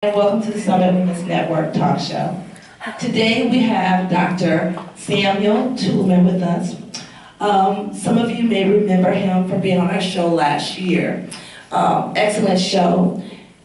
And welcome to the Summit Women's Network talk show. Today we have Dr. Samuel Tyuluman with us. Some of you may remember him from being on our show last year. Excellent show.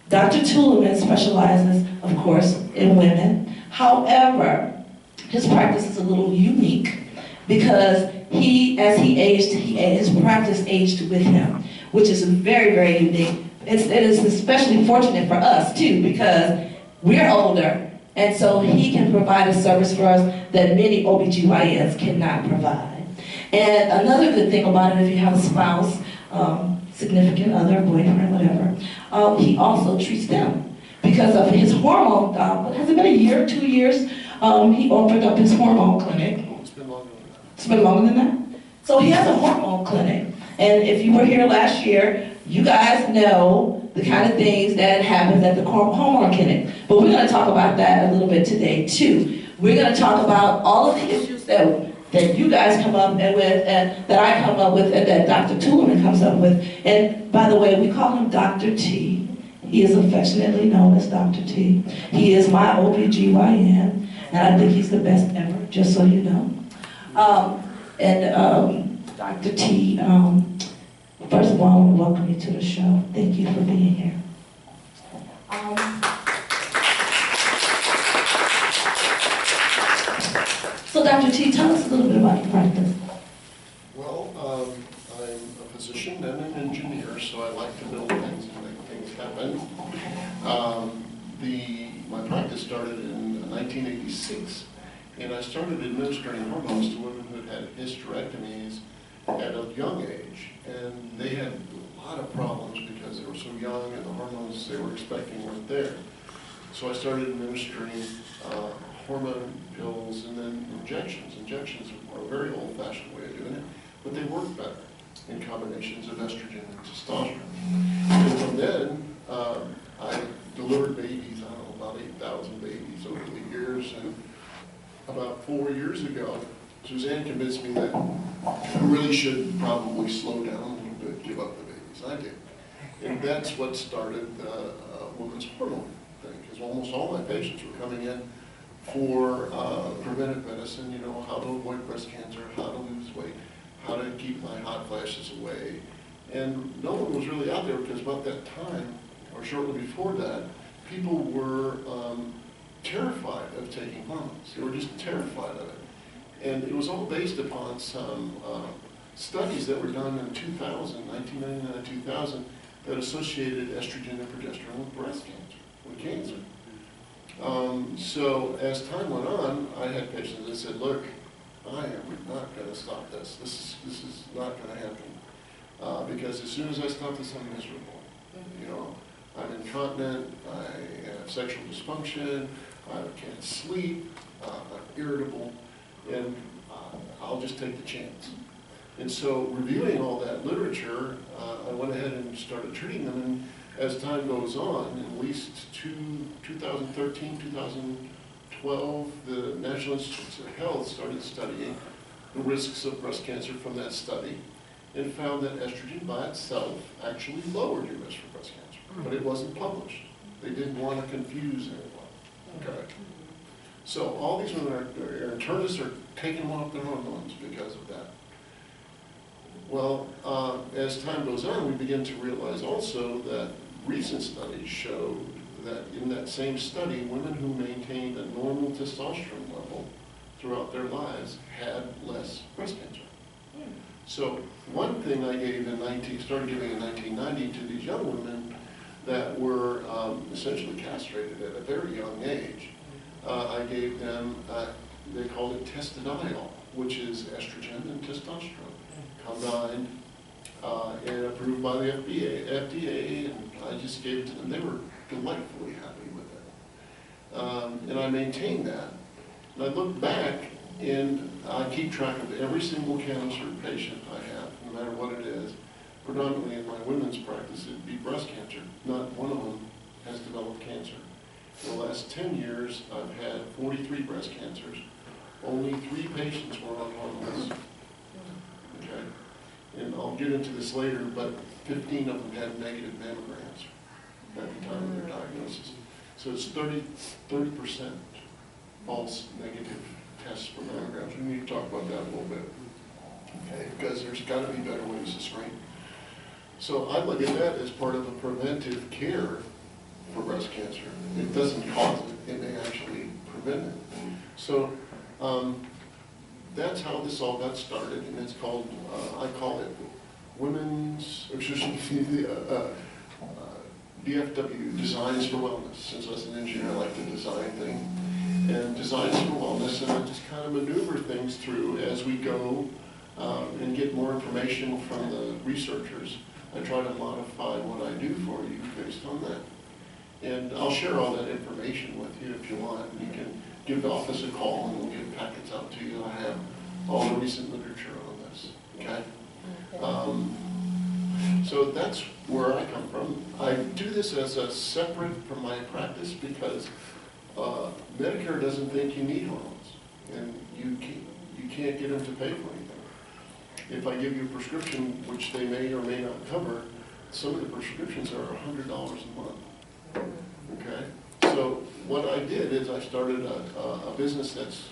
Dr. Tyuluman specializes, of course, in women. However, his practice is a little unique because as he aged, his practice aged with him, which is very, very unique. It is especially fortunate for us too, because we're older, and so he can provide a service for us that many OBGYNs cannot provide. And another good thing about it, if you have a spouse, significant other, boyfriend, whatever, he also treats them. Because of his hormone, has it been a year, 2 years? He opened up his hormone clinic. It's been longer than that. It's been longer than that? So he has a hormone clinic. And if you were here last year, you guys know the kind of things that happens at the hormone clinic. But we're going to talk about that a little bit today too. We're going to talk about all of the issues that you guys come up with, and that I come up with, and that Dr. Tyuluman comes up with. And by the way, we call him Dr. T. He is affectionately known as Dr. T. He is my OBGYN, and I think he's the best ever, just so you know. Dr. T, first of all, I want to welcome you to the show. Thank you for being here. So Dr. T, tell us a little bit about your practice. Well, I'm a physician and an engineer, so I like to build things and make things happen. My practice started in 1986, and I started administering hormones to women who had hysterectomies at a young age, and they had a lot of problems because they were so young and the hormones they were expecting weren't there. So I started administering hormone pills and then injections. Injections are a very old-fashioned way of doing it, but they work better in combinations of estrogen and testosterone. And from then, I delivered babies, I don't know, about 8,000 babies over the years, and about 4 years ago, Suzanne convinced me that I really should probably slow down a little bit, give up the babies. I did. And that's what started the women's hormone thing, because almost all my patients were coming in for preventive medicine, you know, how to avoid breast cancer, how to lose weight, how to keep my hot flashes away. And no one was really out there, because about that time, or shortly before that, people were terrified of taking hormones. They were just terrified of it. And it was all based upon some studies that were done in 1999 and 2000, that associated estrogen and progesterone with breast cancer, with cancer. So as time went on, I had patients that said, look, I am not going to stop this. This is not going to happen. Because as soon as I stop this, I'm miserable. You know, I'm incontinent, I have sexual dysfunction, I can't sleep, I'm irritable, and I'll just take the chance. And so, reviewing all that literature, I went ahead and started treating them, and as time goes on, at least 2013, 2012, the National Institutes of Health started studying the risks of breast cancer from that study, and found that estrogen by itself actually lowered your risk for breast cancer, but it wasn't published. They didn't want to confuse anyone. Okay. So all these women are internists are taking them off their hormones because of that. Well, as time goes on, we begin to realize also that recent studies showed that in that same study, women who maintained a normal testosterone level throughout their lives had less breast cancer. So one thing I gave started giving in 1990 to these young women that were essentially castrated at a very young age, I gave them, they called it testediol, which is estrogen and testosterone combined and approved by the FDA, and I just gave it to them. They were delightfully happy with it. And I maintained that. And I look back, and I keep track of every single cancer patient I have, no matter what it is. Predominantly in my women's practice, it'd be breast cancer. Not one of them has developed cancer. In the last 10 years, I've had 43 breast cancers. Only 3 patients were on hormones. Okay? And I'll get into this later, but 15 of them had negative mammograms at the time of their diagnosis. So it's 30% false negative tests for mammograms. We need to talk about that a little bit, okay? Because there's got to be better ways to screen. So I look at that as part of a preventive care for breast cancer. It doesn't cause it, it may actually prevent it. So that's how this all got started, and it's called, I call it Women's, DFW, Designs for Wellness. Since I was an engineer, I like to design things. And Designs for Wellness, and I just kind of maneuver things through as we go and get more information from the researchers. I try to modify what I do for you based on that. And I'll share all that information with you if you want. You can give the office a call and we'll get packets out to you. I have all the recent literature on this, okay? So that's where I come from. I do this as a separate from my practice because Medicare doesn't think you need hormones, and you can't get them to pay for anything. If I give you a prescription, which they may or may not cover, some of the prescriptions are $100 a month. Okay, so what I did is I started a business that's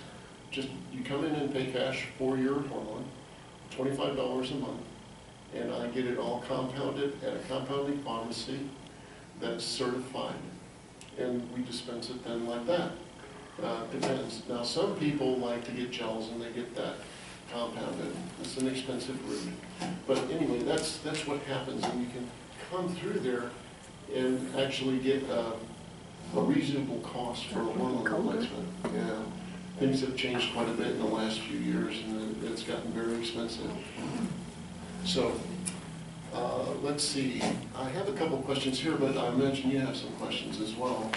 just, you come in and pay cash for your hormone, $25 a month, and I get it all compounded at a compounding pharmacy that's certified, and we dispense it then like that. Depends. Now some people like to get gels and they get that compounded. It's an expensive route. But anyway, that's what happens, and you can come through there and actually get a reasonable cost for a hormone replacement. Yeah. Things have changed quite a bit in the last few years, and it's gotten very expensive. So, let's see. I have a couple questions here, but I imagine you have some questions as well.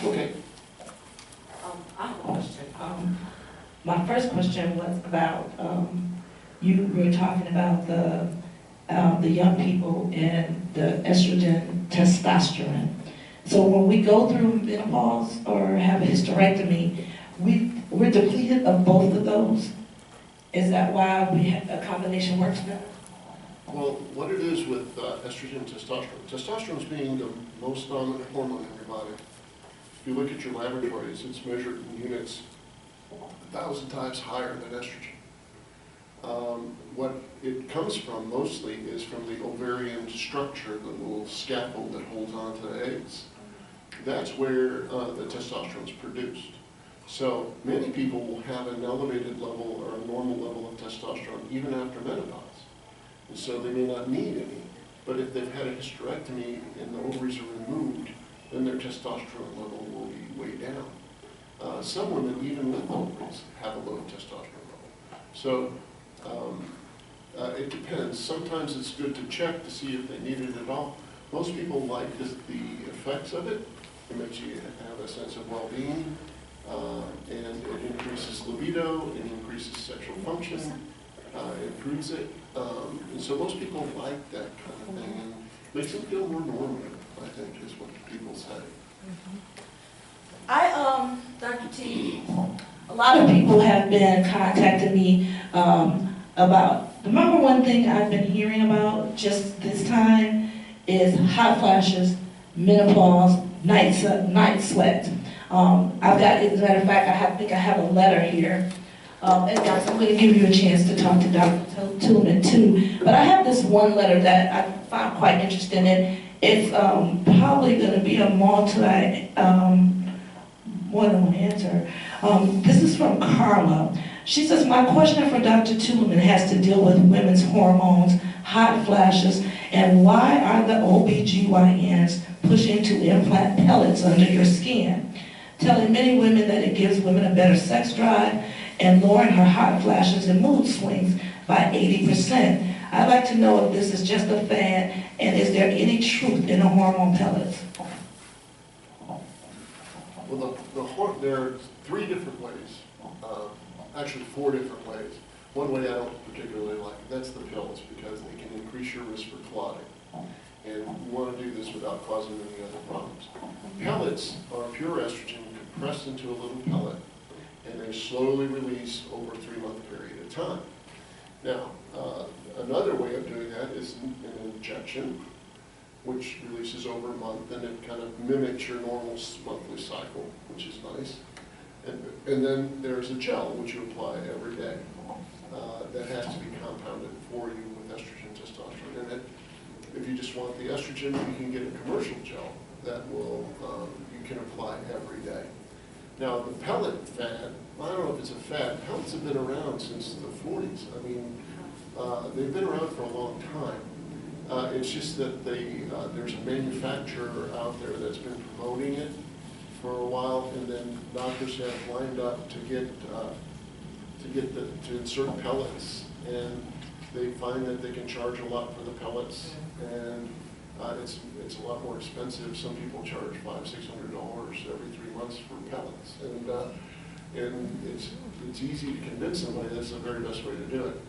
Okay. I have a question. My first question was about, you were talking about the young people and the estrogen, testosterone. So when we go through menopause or have a hysterectomy, we're depleted of both of those. Is that why a combination works better? Well, what it is with estrogen and testosterone is being the most dominant hormone in your body. If you look at your laboratories, it's measured in units 1,000 times higher than estrogen. What it comes from mostly is from the ovarian structure, the little scaffold that holds on to the eggs. That's where the testosterone is produced. So many people will have an elevated level or a normal level of testosterone even after menopause. And so they may not need any. But if they've had a hysterectomy and the ovaries are removed, then their testosterone level will be way down. Some women, even with ovaries, have a low testosterone level. So it depends. Sometimes it's good to check to see if they need it at all. Most people like the effects of it. It makes you have a sense of well-being, and it increases libido, it increases sexual function, it improves it. And so most people like that kind of thing, and makes them feel more normal, I think, is what people say. Dr. T, a lot of people have been contacting me about, the number one thing I've been hearing about just this time is hot flashes, menopause, night sweat. I've got, as a matter of fact, I think I have a letter here. And guys, I'm going to give you a chance to talk to Dr. Tyuluman too. But I have this one letter that I found quite interesting in. It's probably going to be a more than one answer. This is from Carla. She says, my question for Dr. Tyuluman has to deal with women's hormones, hot flashes, and why are the OBGYNs pushing to implant pellets under your skin, telling many women that it gives women a better sex drive and lowering her hot flashes and mood swings by 80%. I'd like to know if this is just a fad, and is there any truth in the hormone pellets? Well, there are 3 different ways, actually 4 different ways. One way I don't particularly like, that's the pills, because they can increase your risk for clotting. And you want to do this without causing any other problems. Pellets are pure estrogen compressed into a little pellet, and they slowly release over a 3-month period of time. Now, another way of doing that is an injection. which releases over a month, and it kind of mimics your normal monthly cycle, which is nice. And then there's a gel, which you apply every day, that has to be compounded for you with estrogen, testosterone. And if you just want the estrogen, you can get a commercial gel that will, you can apply every day. Now, the pellet fad, I don't know if it's a fad. Pellets have been around since the 40s. I mean, they've been around for a long time. It's just that there's a manufacturer out there that's been promoting it for a while, and then doctors have lined up to to insert pellets, and they find that they can charge a lot for the pellets, and it's a lot more expensive. Some people charge $500–600 every 3 months for pellets, and it's easy to convince somebody that's the very best way to do it.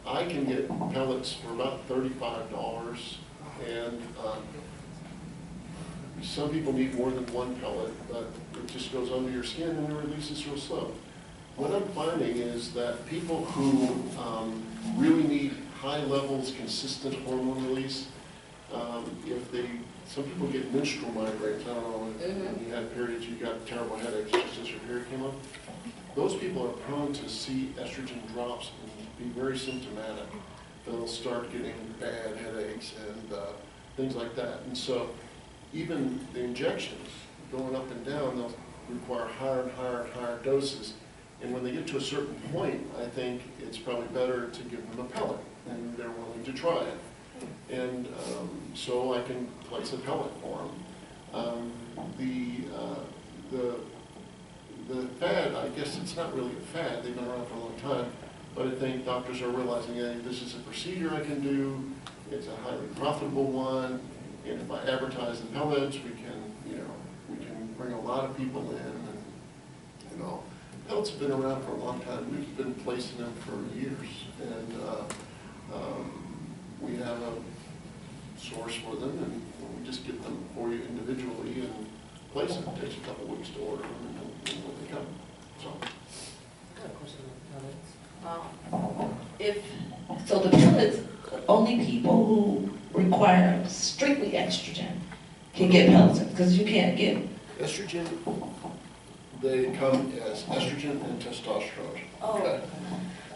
I can get pellets for about $35, and some people need more than one pellet, but it just goes under your skin and it releases real slow. What I'm finding is that people who really need high levels, consistent hormone release, some people get menstrual migraines. I don't know, when you had periods, you got terrible headaches just as your period came up. Those people are prone to see estrogen drops and be very symptomatic. They'll start getting bad headaches and things like that. And so even the injections going up and down, they'll require higher and higher and higher doses. And when they get to a certain point, I think it's probably better to give them a pellet, and they're willing to try it. And so I can place a pellet for them. The fad, I guess it's not really a fad. They've been around for a long time. But I think doctors are realizing, hey, this is a procedure I can do. It's a highly profitable one. And if I advertise the pellets, we can bring a lot of people in. And, pellets have been around for a long time. We've been placing them for years. And we have a source for them, and we just get them for you individually and place them. It takes a couple weeks to order them, and when they come. So. I have a question on the pellets. So the pellets, only people who require strictly estrogen can get pellets, because you can't get Estrogen, they come as estrogen and testosterone. Oh. Okay.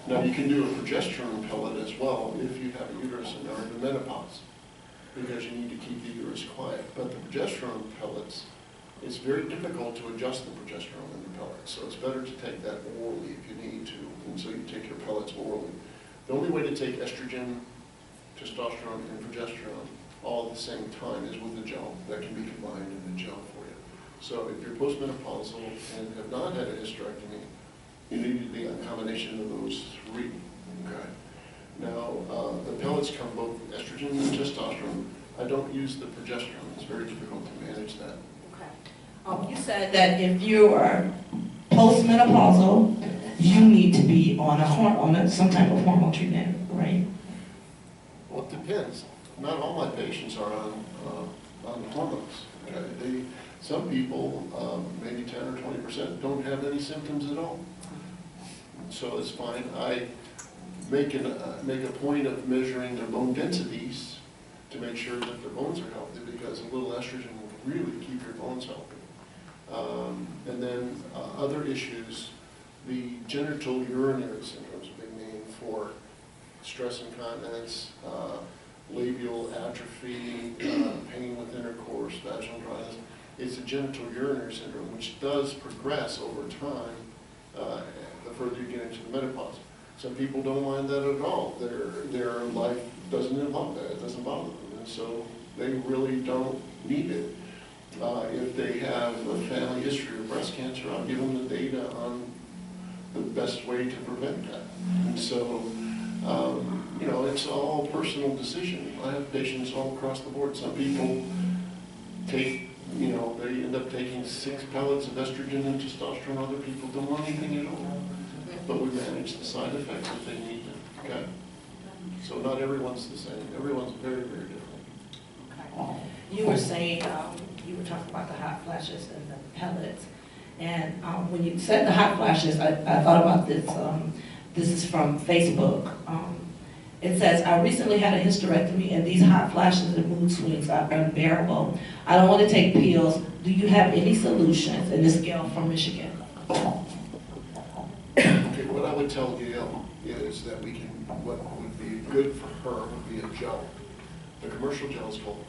Now you can do a progesterone pellet as well if you have a uterus and are in menopause, because you need to keep the uterus quiet. But the progesterone pellets, it's very difficult to adjust the progesterone in the pellets, so it's better to take that orally if you need to, and so you take your pellets orally. The only way to take estrogen, testosterone, and progesterone all at the same time is with a gel that can be combined in a gel for you. So if you're postmenopausal and have not had a hysterectomy, you need a combination of those three. Okay. Now the pellets come both with estrogen and testosterone. I don't use the progesterone. It's very difficult to manage that. Okay. You said that if you are postmenopausal, you need to be on some type of hormone treatment, right? Well, it depends. Not all my patients are on hormones. Okay. Some people, maybe 10 or 20%, don't have any symptoms at all. So it's fine. I make a point of measuring their bone densities to make sure that their bones are healthy, because a little estrogen will really keep your bones healthy. And then other issues, the genital urinary syndrome is a big name for stress incontinence, labial atrophy, pain with intercourse, vaginal dryness. It's a genital urinary syndrome, which does progress over time the further you get into the menopause. Some people don't mind that at all. Their life doesn't involve that. It doesn't bother them. And so they really don't need it. If they have a family history of breast cancer, I'll give them the data on the best way to prevent that. And so, it's all a personal decision. I have patients all across the board. Some people take, they end up taking 6 pellets of estrogen and testosterone. Other people don't want anything at all. But we manage the side effects if they need it. Okay? So not everyone's the same. Everyone's very, very different. Okay. You were saying, you were talking about the hot flashes and the pellets. And when you said the hot flashes, I thought about this. This is from Facebook. It says, I recently had a hysterectomy and these hot flashes and mood swings are unbearable. I don't want to take pills. Do you have any solutions? And this gal from Michigan. Okay, what I would tell Gail is that what would be good for her would be a gel. The commercial gel is called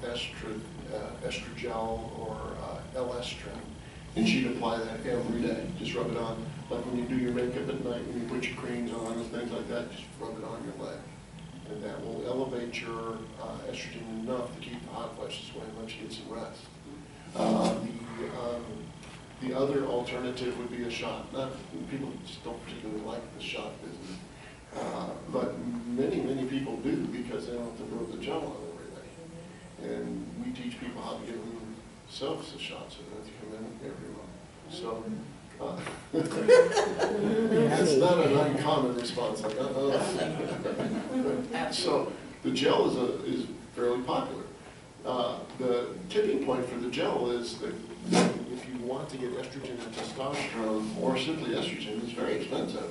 estrogel or L-estrin, and she'd apply that every day. Just rub it on, like when you do your makeup at night, when you put your creams on and things like that, just rub it on your leg. And that will elevate your estrogen enough to keep the hot flashes away and let you get some rest. The other alternative would be a shot. People just don't particularly like the shot business, but many people do because they don't have to rub the gel on every day. And we teach people how to give themselves a shot so they don't have to come in everyone. So it's not an uncommon response. Like, so the gel is fairly popular. The tipping point for the gel is that if you want to get estrogen and testosterone, or simply estrogen, it's very expensive.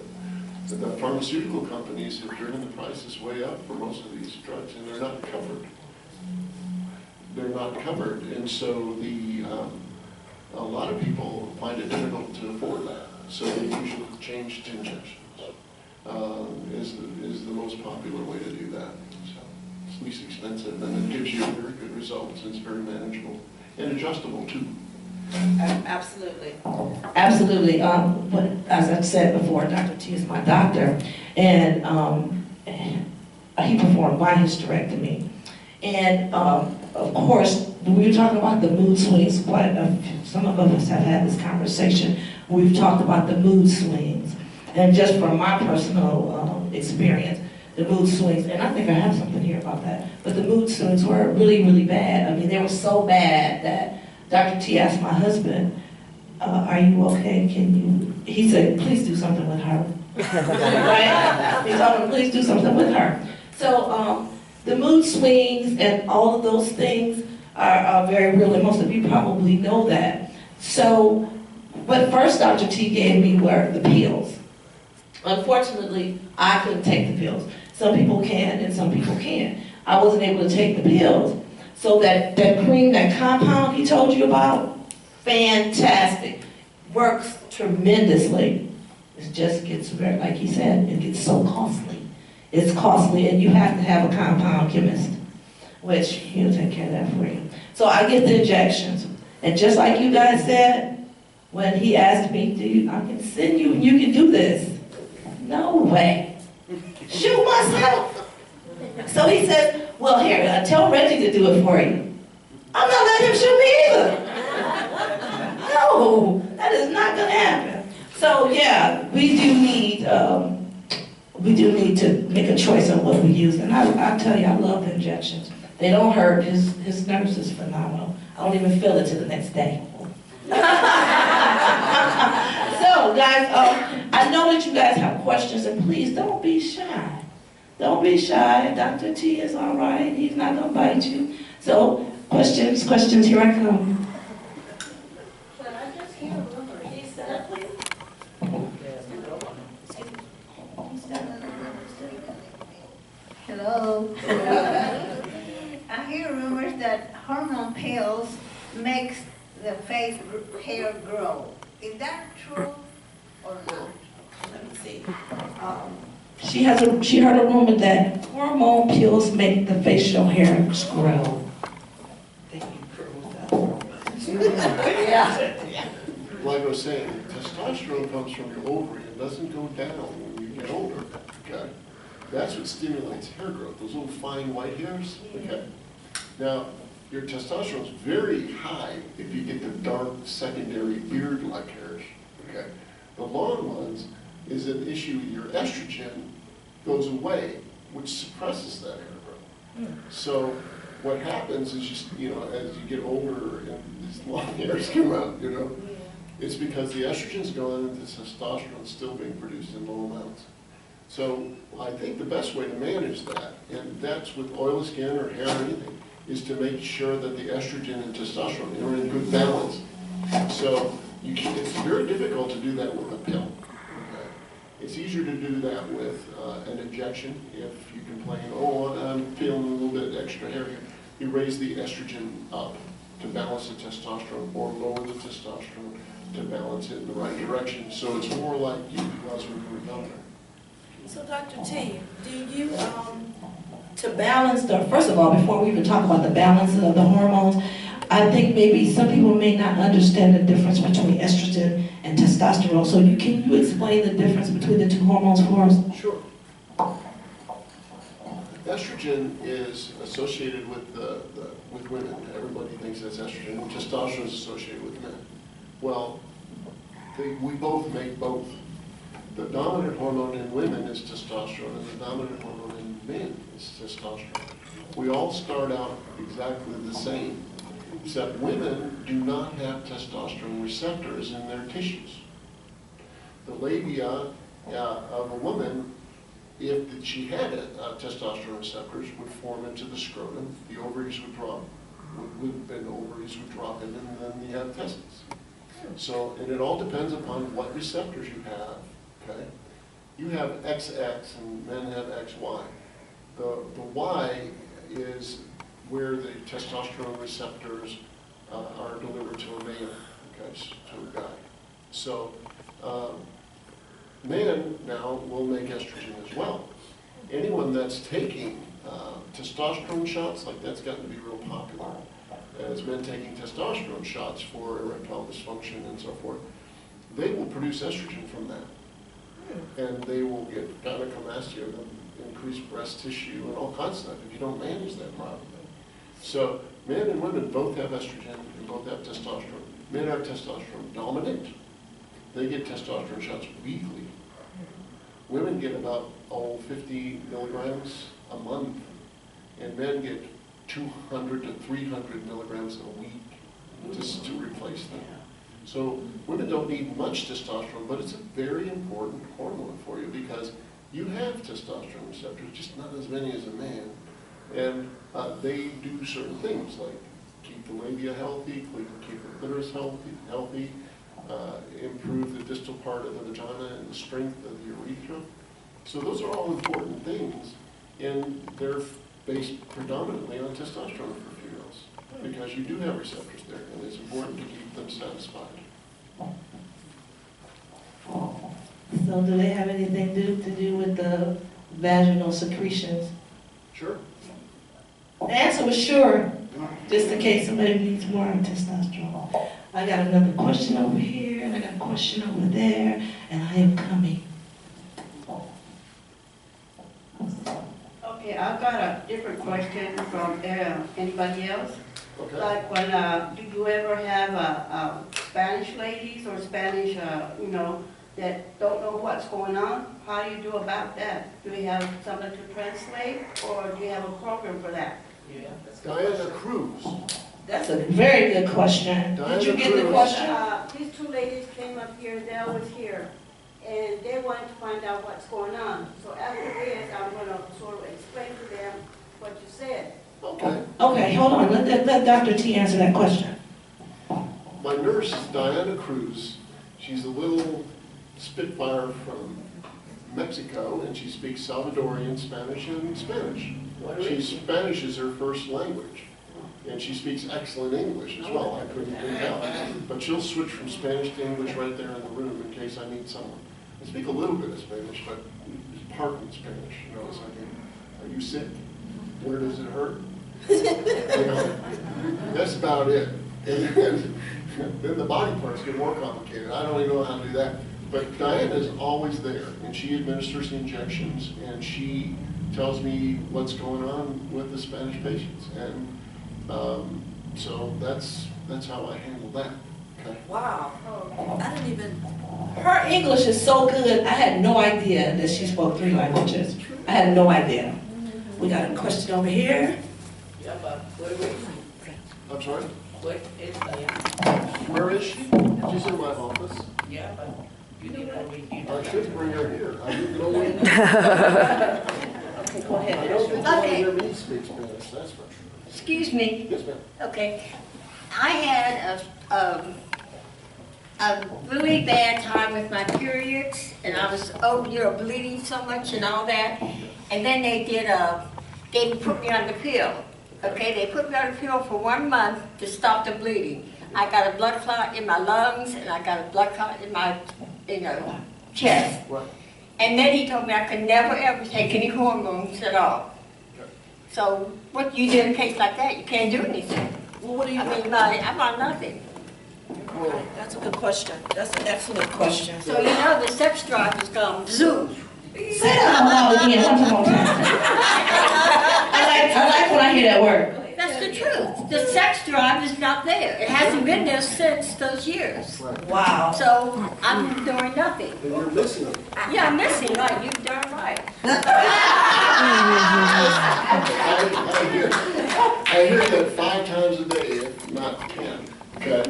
The pharmaceutical companies have driven the prices way up for most of these drugs, and they're not covered. They're not covered, and so a lot of people find it difficult to afford that. So they usually change to injections. Is the most popular way to do that. So it's least expensive, and it gives you very good results. It's very manageable and adjustable too. Absolutely. Absolutely. But as I said before, Dr. T is my doctor, and he performed my hysterectomy. And of course, we were talking about the mood swings. Some of us have had this conversation. We've talked about the mood swings, and just from my personal experience, the mood swings, and I think I have something here about that, but the mood swings were really, really bad. I mean, they were so bad that Dr. T asked my husband, are you okay? He said, please do something with her. Right? He told him, please do something with her. So the mood swings and all of those things are very real, and most of you probably know that. So what first Dr. T gave me were the pills. Unfortunately, I couldn't take the pills. Some people can and some people can't. I wasn't able to take the pills. So that cream, that compound he told you about, fantastic. Works tremendously. It just gets very, like he said, it gets so costly. It's costly, and you have to have a compound chemist, which he'll take care of that for you. So I get the injections. And just like you guys said, when he asked me, I can send you and you can do this. No way. Shoot myself. So he said, well, here, tell Reggie to do it for you. I'm not letting him shoot me either. No, that is not going to happen. So yeah, we do need to make a choice on what we use. And I tell you, I love the injections. They don't hurt. His nurse is phenomenal. I don't even feel it till the next day. So guys, I know that you guys have questions, and please don't be shy. Don't be shy. Dr. T is all right. He's not going to bite you. So questions, here I come. But I just hear a rumor. He said, Hello. I hear rumors that hormone pills makes the face hair grow. Is that true or not? Let me see. She heard a rumor that hormone pills make the facial hair grow. Thank you for yeah. Like I was saying, testosterone comes from your ovary. It doesn't go down when you get older. Okay, that's what stimulates hair growth. Those little fine white hairs. Okay. Now, your testosterone is very high if you get the dark secondary beard-like hairs. Okay. The long ones is an issue. Your estrogen goes away, which suppresses that hair growth. So what happens is as you get older and these long hairs come out, it's because the estrogen's gone and the testosterone is still being produced in low amounts. So I think the best way to manage that, and that's with oily skin or hair or anything, is to make sure that the estrogen and testosterone are in good balance. So it's very difficult to do that with a pill. Okay? It's easier to do that with an injection if you complain, oh, I'm feeling a little bit extra hairy. You raise the estrogen up to balance the testosterone, or lower the testosterone to balance it in the right direction. So it's more like you was when you were younger. So Dr. T, do you, to balance the, first of all, before we even talk about the balance of the hormones, I think maybe some people may not understand the difference between estrogen and testosterone. So can you explain the difference between the two hormones for us? Sure. Estrogen is associated with with women. Everybody thinks that's estrogen. Testosterone is associated with men. Well, we both make both. The dominant hormone in women is testosterone, and the dominant hormone in men is testosterone. We all start out exactly the same, except women do not have testosterone receptors in their tissues. The labia of a woman, if she had testosterone receptors, would form into the scrotum. The ovaries would drop, and ovaries would drop in, and then you have testes. So, and it all depends upon what receptors you have. Okay, you have XX and men have XY. The Y is where the testosterone receptors are delivered to a male, okay, to a guy. So men now will make estrogen as well. Anyone that's taking testosterone shots, like that's gotten to be real popular, as men taking testosterone shots for erectile dysfunction and so forth, they will produce estrogen from that. And they will get gynecomastia, increased breast tissue, and all kinds of stuff if you don't manage that properly. So men and women both have estrogen and both have testosterone. Men are testosterone dominant. They get testosterone shots weekly. Women get about 50 milligrams a month, and men get 200 to 300 milligrams a week just to replace them. So women don't need much testosterone, but it's a very important hormone for you because you have testosterone receptors, just not as many as a man. And they do certain things like keep the labia healthy, keep the clitoris healthy, improve the distal part of the vagina and the strength of the urethra. So those are all important things, and they're based predominantly on testosterone for females because you do have receptors there, and it's important to keep them satisfied. So do they have anything to do with the vaginal secretions? Sure. The answer was sure, just in case somebody needs more testosterone. I got another question over here, and I got a question over there, and I am coming. Okay, I've got a different question from anybody else. Okay. Like when, do you ever have Spanish ladies or Spanish, that don't know what's going on? How do you do about that? Do you have somebody to translate, or do you have a program for that? Yeah. Diana Cruz. That's a very good question. Did you get the question? These two ladies came up here, they was here, and they wanted to find out what's going on. So after this, I'm going to sort of explain to them what you said. Okay. Okay, hold on. Let Dr. T answer that question. My nurse is Diana Cruz. She's a little spitfire from Mexico, and she speaks Salvadorian, Spanish, and Spanish. Spanish is her first language, and she speaks excellent English as well. I couldn't tell. But she'll switch from Spanish to English right there in the room in case I need someone. I speak a little bit of Spanish, but part in Spanish. It's like, are you sick? Where does it hurt? That's about it. And then the body parts get more complicated. I don't even know how to do that. But Diana is always there, and she administers the injections, and she tells me what's going on with the Spanish patients. And so that's how I handle that. Okay. Wow. I didn't even... Her English is so good, I had no idea that she spoke 3 languages. I had no idea. We got a question over here. Yeah, but where I'm sorry? is Diana? Where is she? She's in my office. Yeah, but you need to bring here. I should bring her here. I didn't know when. Okay, go ahead. I don't think you want to Okay. hear me speak Spanish, that's for sure. Excuse me. Yes, ma'am. Okay. I had a really bad time with my periods, and I was bleeding so much and all that. And then they put me on the pill. Okay, they put me on the pill for 1 month to stop the bleeding. I got a blood clot in my lungs, and I got a blood clot in my, chest. Right. And then he told me I could never ever take any hormones at all. So what you do in a case like that, you can't do anything. Well, what do you? I'm on nothing. That's a good question. That's an excellent question. So the sex drive is gone zoom. Say that out loud again, one more time. I like when I hear that word. That's the truth. The sex drive is not there. It hasn't been there since those years. Wow. So I'm doing nothing. And you're missing it. Yeah, I'm missing, right? You're darn right. I hear that 5 times a day, if not 10, okay?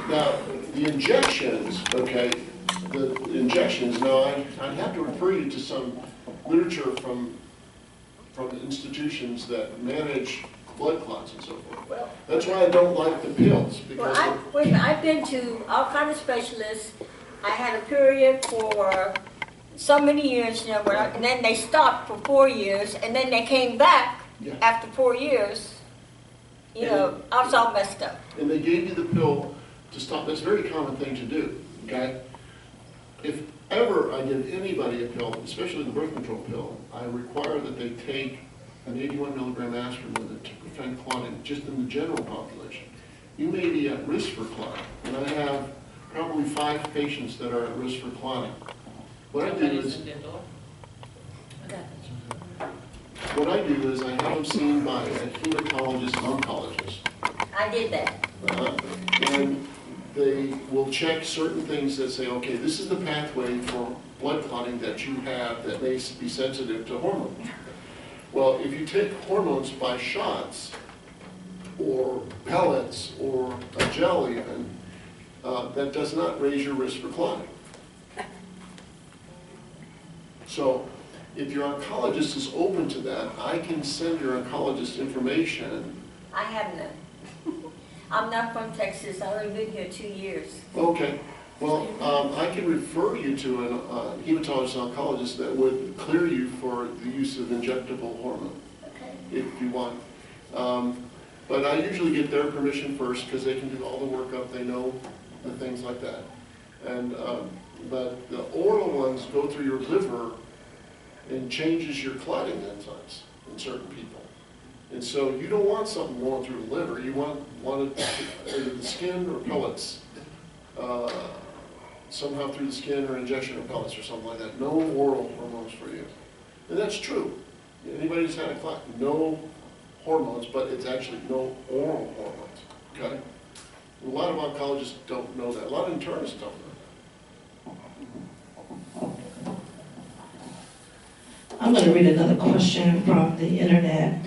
Now, the injections, okay, now I'd have to refer you to some literature from institutions that manage blood clots and so forth. That's why I don't like the pills, because I've been to all kinds of specialists. I had a period for so many years, and then they stopped for 4 years, and then they came back Yeah. after 4 years. I was all messed up. and they gave you the pill to stop. That's a very common thing to do, okay? If ever I give anybody a pill, especially the birth control pill, I require that they take an 81 milligram aspirin with it to prevent clotting, just in the general population. You may be at risk for clotting, and I have probably 5 patients that are at risk for clotting. What I do is I have them seen by a hematologist and oncologist. I did that. And they will check certain things that say, okay, this is the pathway for blood clotting that you have that may be sensitive to hormones. Well, if you take hormones by shots, or pellets, or a gel even, that does not raise your risk for clotting. So, if your oncologist is open to that, I can send your oncologist information. I have none. I'm not from Texas. I've only been here 2 years. Okay, well, I can refer you to a hematologist oncologist that would clear you for the use of injectable hormone, if you want. But I usually get their permission first, because they can do all the workup, they know the things like that. And, but the oral ones go through your liver and changes your clotting enzymes in certain people. And so you don't want something going through the liver. You want it either the skin or pellets, somehow through the skin or injection of pellets or something like that. No oral hormones for you. And that's true. Anybody who's had a clot, no hormones, but it's actually no oral hormones, okay? A lot of oncologists don't know that. A lot of internists don't know that. I'm going to read another question from the internet.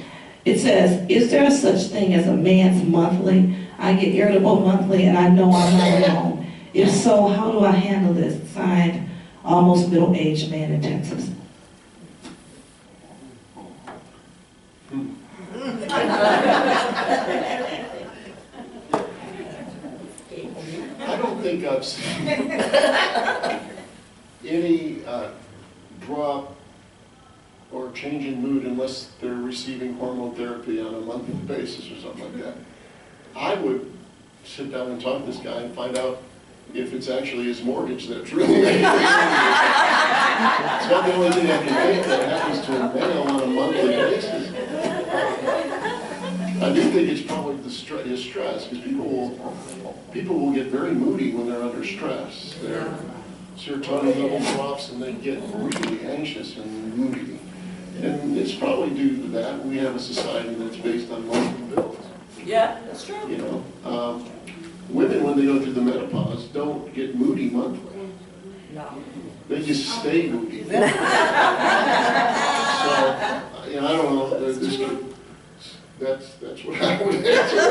It says, is there such thing as a man's monthly? I get irritable monthly and I know I'm not alone. If so, how do I handle this? Signed, almost middle-aged man in Texas. I don't think I've seen any drop or change in mood unless they're receiving hormone therapy on a monthly basis or something like that. I would sit down and talk to this guy and find out if it's actually his mortgage that's really making it. It's not the only thing I can think that happens to a male on a monthly basis. I do think it's probably his stress, because people will get very moody when they're under stress. Their serotonin level drops and they get really anxious and moody. And it's probably due to that. We have a society that's based on monthly bills. Yeah, that's true. You know, women, when they go through the menopause, don't get moody monthly. No. They just stay moody. So, I don't know. That's what I would answer.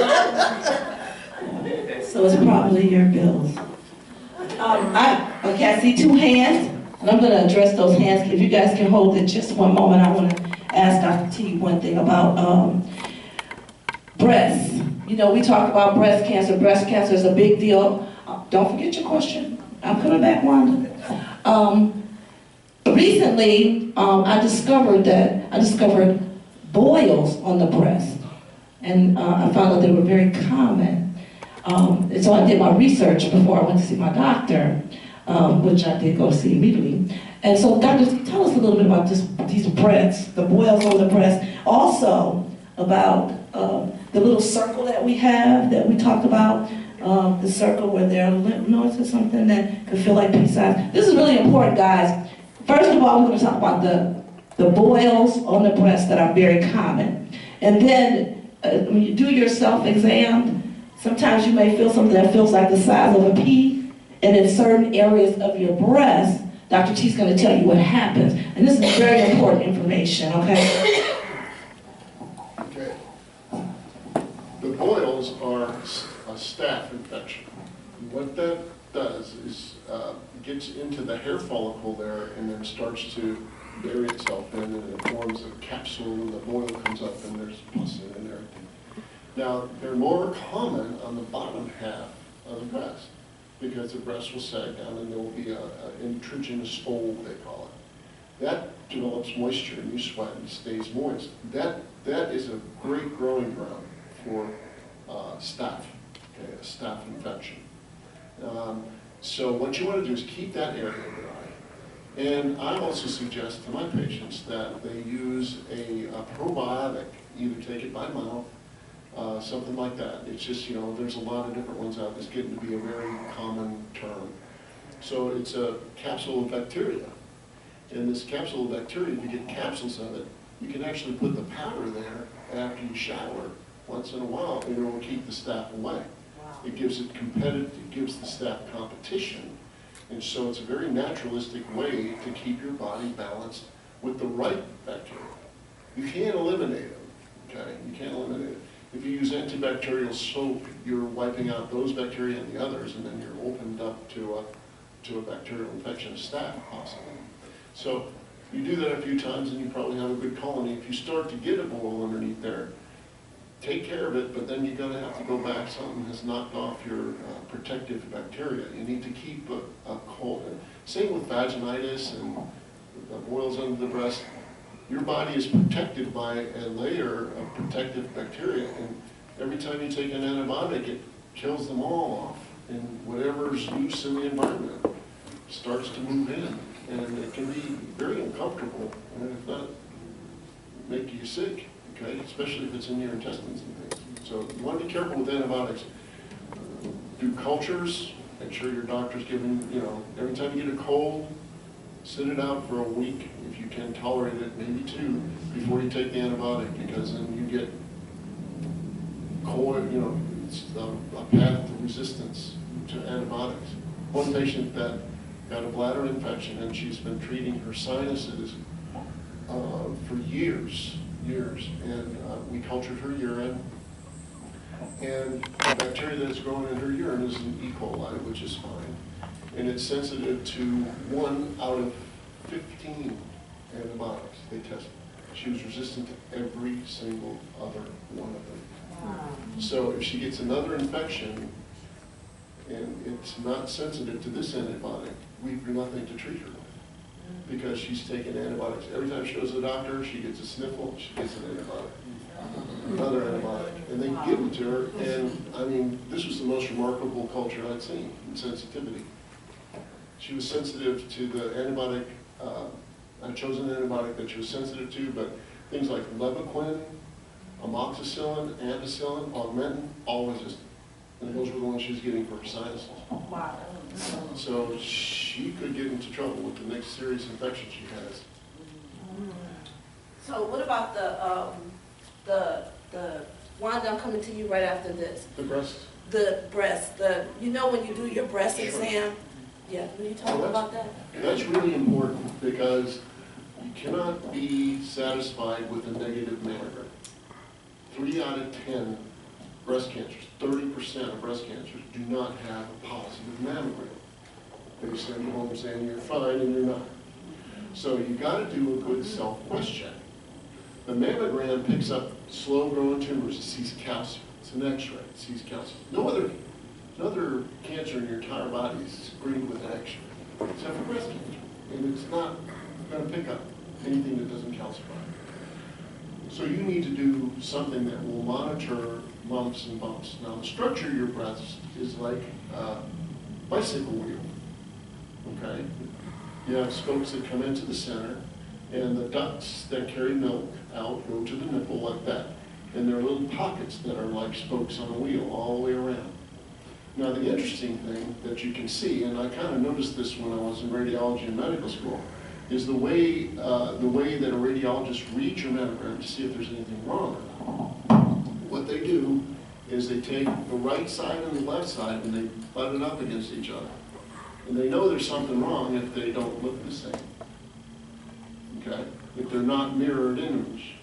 So it's probably your bills. Okay, I see 2 hands, and I'm going to address those hands. If you guys can hold it just one moment, I want to ask Dr. T one thing about breasts. You know, we talk about breast cancer. Breast cancer is a big deal. don't forget your question. I'll put it back, Wanda. Recently, I discovered boils on the breast, and I found out they were very common. And so I did my research before I went to see my doctor, which I did go see immediately. And so, Doctor, tell us a little bit about these breasts, the boils on the breast. Also, about the little circle that we have, that we talked about, the circle where there are lymph nodes or something that could feel like pea-sized. This is really important, guys. First of all, we're going to talk about the boils on the breast that are very common. And then, when you do your self-exam, sometimes you may feel something that feels like the size of a pea, and in certain areas of your breast, Dr. T's going to tell you what happens. And this is very important information, okay? Okay. The boils are a staph infection. What that does is gets into the hair follicle there and then starts to bury itself in, and it forms a capsule, and the boil comes up and there's pus in it and everything. Now, they're more common on the bottom half of the breast, because the breast will sag down and there will be an intragenous fold, they call it. That develops moisture and you sweat and stays moist. That is a great growing ground for staph, okay, a staph infection. So what you want to do is keep that area dry. And I also suggest to my patients that they use a probiotic, either take it by mouth, something like that. It's just, you know, there's a lot of different ones out there. It's getting to be a very common term. So it's a capsule of bacteria. And this capsule of bacteria, if you get capsules of it, you can actually put the powder there after you shower once in a while, and it will keep the staph away. It gives it competitive, it gives the staph competition. And so it's a very naturalistic way to keep your body balanced with the right bacteria. You can't eliminate them, okay? You can't eliminate it. If you use antibacterial soap, you're wiping out those bacteria and the others, and then you're opened up to a bacterial infection, a staph possibly. So you do that a few times and you probably have a good colony. If you start to get a boil underneath there, take care of it, but then you're going to have to go back. Something has knocked off your protective bacteria. You need to keep a cold. Same with vaginitis and boils under the breast. Your body is protected by a layer of protective bacteria, and every time you take an antibiotic, it kills them all off, and whatever's loose in the environment starts to move in, and it can be very uncomfortable, and if not, make you sick, okay, especially if it's in your intestines and things. So you want to be careful with antibiotics. Do cultures, make sure your doctor's giving, you know, every time you get a cold, sit it out for a week, if you can tolerate it, maybe 2, before you take the antibiotic, because then you get cold, you know, it's a path to resistance to antibiotics. One patient that got a bladder infection, and she's been treating her sinuses for years, and we cultured her urine, and the bacteria that's growing in her urine is an E. coli, which is fine. And it's sensitive to 1 out of 15 antibiotics they tested. She was resistant to every single other one of them. Wow. So if she gets another infection and it's not sensitive to this antibiotic, we do nothing to treat her with, because she's taking antibiotics. Every time she goes to the doctor, she gets a sniffle, she gets an antibiotic, another antibiotic, and they give them to her. And I mean, this was the most remarkable culture I'd seen in sensitivity. She was sensitive to the antibiotic, I'd chosen an antibiotic that she was sensitive to, but things like levaquin, amoxicillin, ampicillin, augmentin, all resistant. And those were the ones she was getting for her sinuses. Wow. So she could get into trouble with the next serious infection she has. So what about the Wanda, I'm coming to you right after this. The breast? The breast, you know when you do your breast exam? Yeah, will you talk about that? That's really important, because you cannot be satisfied with a negative mammogram. 3 out of 10 breast cancers, 30% of breast cancers, do not have a positive mammogram. They send you home saying you're fine and you're not. So you got to do a good self-question. The mammogram picks up slow-growing tumors. It sees calcium. It's an X-ray. It sees calcium. No other Another cancer in your entire body is green with action, except for breast cancer. And it's not going to pick up anything that doesn't calcify. So you need to do something that will monitor lumps and bumps. Now, the structure of your breast is like a bicycle wheel, okay? You have spokes that come into the center, and the ducts that carry milk out go to the nipple like that. And there are little pockets that are like spokes on a wheel all the way around. Now, the interesting thing that you can see, and I kind of noticed this when I was in radiology in medical school, is the way that a radiologist reads your mammogram to see if there's anything wrong or not. What they do is they take the right side and the left side and they butt it up against each other. And they know there's something wrong if they don't look the same. Okay? If they're not mirrored image.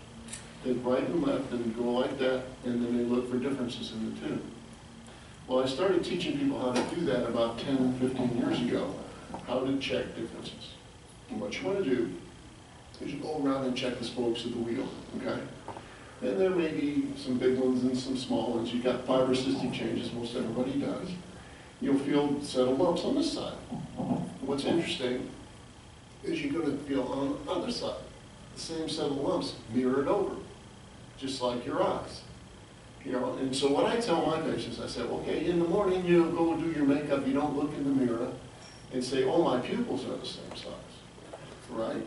They right and left and go like that, and then they look for differences in the two. Well, I started teaching people how to do that about 10, 15 years ago, how to check differences. And what you want to do is you go around and check the spokes of the wheel, okay? And there may be some big ones and some small ones. You've got fibrocystic changes, most everybody does. You'll feel a set of lumps on this side. What's interesting is you're going to feel on the other side the same set of lumps mirrored over, just like your eyes. You know, and so what I tell my patients, I say, okay, in the morning you go do your makeup, you don't look in the mirror and say, oh, my pupils are the same size, right?